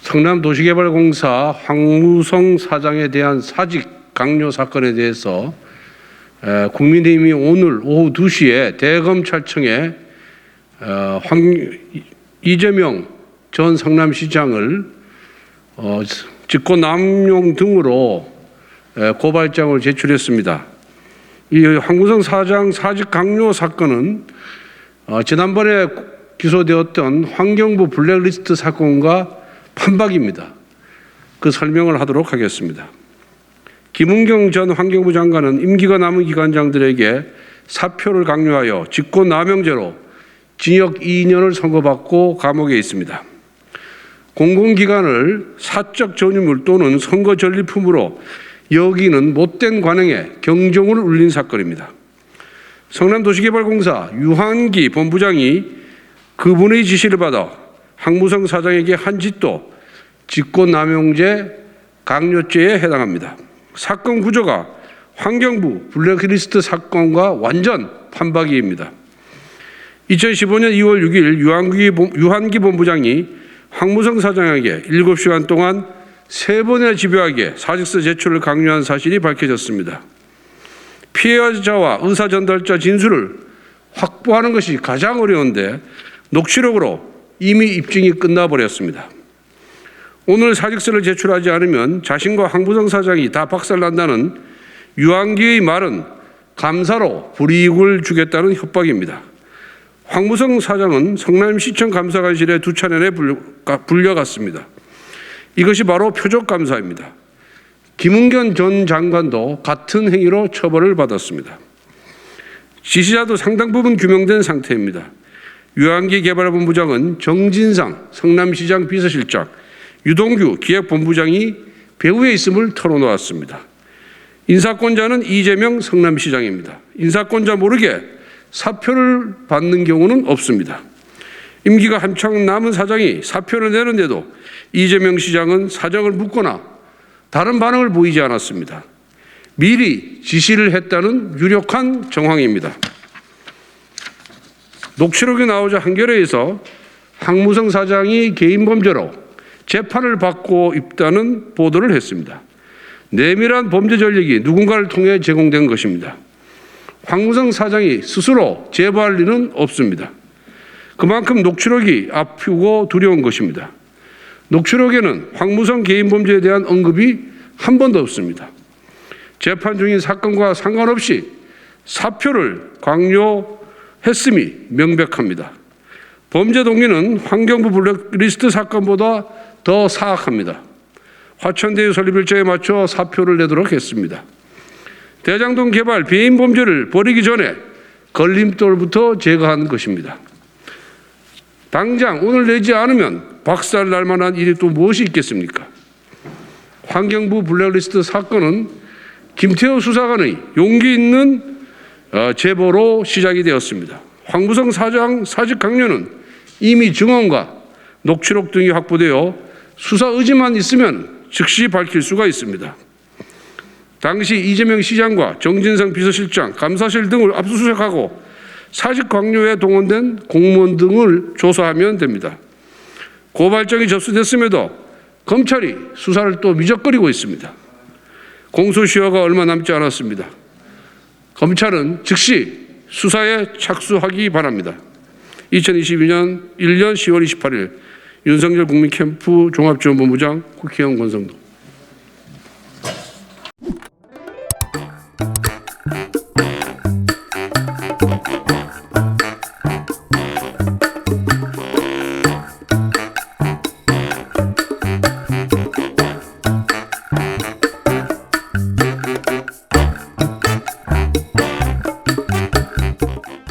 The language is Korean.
성남도시개발공사 황무성 사장에 대한 사직 강요 사건에 대해서 국민의힘이 오늘 오후 2시에 대검찰청에 이재명 전 성남시장을 직권남용 등으로 고발장을 제출했습니다. 이 황무성 사장 사직 강요 사건은 지난번에 기소되었던 환경부 블랙리스트 사건과 판박입니다. 그 설명을 하도록 하겠습니다. 김은경 전 환경부 장관은 임기가 남은 기관장들에게 사표를 강요하여 직권남용죄로 징역 2년을 선고받고 감옥에 있습니다. 공공기관을 사적 전유물 또는 선거 전리품으로 여기는 못된 관행에 경종을 울린 사건입니다. 성남도시개발공사 유한기 본부장이 그분의 지시를 받아 황무성 사장에게 한 짓도 직권남용죄 강요죄에 해당합니다. 사건 구조가 환경부 블랙리스트 사건과 완전 판박이입니다. 2015년 2월 6일 유한기 본부장이 황무성 사장에게 7시간 동안 3번이나 집요하게 사직서 제출을 강요한 사실이 밝혀졌습니다. 피해자와 의사전달자 진술을 확보하는 것이 가장 어려운데 녹취록으로 이미 입증이 끝나버렸습니다. 오늘 사직서를 제출하지 않으면 자신과 황무성 사장이 다 박살난다는 유한기의 말은 감사로 불이익을 주겠다는 협박입니다. 황무성 사장은 성남시청 감사관실에 2차례에 불려갔습니다. 이것이 바로 표적감사입니다. 김은경 전 장관도 같은 행위로 처벌을 받았습니다. 지시자도 상당 부분 규명된 상태입니다. 유한기 개발본부장은 정진상 성남시장 비서실장, 유동규 기획본부장이 배후에 있음을 털어놓았습니다. 인사권자는 이재명 성남시장입니다. 인사권자 모르게 사표를 받는 경우는 없습니다. 임기가 한창 남은 사장이 사표를 내는데도 이재명 시장은 사정을 묻거나 다른 반응을 보이지 않았습니다. 미리 지시를 했다는 유력한 정황입니다. 녹취록이 나오자 한겨레에서 황무성 사장이 개인 범죄로 재판을 받고 있다는 보도를 했습니다. 내밀한 범죄 전력이 누군가를 통해 제공된 것입니다. 황무성 사장이 스스로 제보할 리는 없습니다. 그만큼 녹취록이 아프고 두려운 것입니다. 녹취록에는 황무성 개인 범죄에 대한 언급이 한 번도 없습니다. 재판 중인 사건과 상관없이 사표를 강요했음이 명백합니다. 범죄 동기는 환경부 블랙리스트 사건보다 더 사악합니다. 화천대유 설립 일정에 맞춰 사표를 내도록 했습니다. 대장동 개발 배임 범죄를 벌이기 전에 걸림돌부터 제거한 것입니다. 당장 오늘 내지 않으면 박살 날 만한 일이 또 무엇이 있겠습니까? 환경부 블랙리스트 사건은 김태호 수사관의 용기 있는 제보로 시작이 되었습니다. 황무성 사장 사직 강요는 이미 증언과 녹취록 등이 확보되어 수사 의지만 있으면 즉시 밝힐 수가 있습니다. 당시 이재명 시장과 정진상 비서실장, 감사실 등을 압수수색하고 사직 강요에 동원된 공무원 등을 조사하면 됩니다. 고발장이 접수됐음에도 검찰이 수사를 또 미적거리고 있습니다. 공소시효가 얼마 남지 않았습니다. 검찰은 즉시 수사에 착수하기 바랍니다. 2022년 1년 10월 28일 윤석열 국민캠프 종합지원본부장 국회의원 권성도.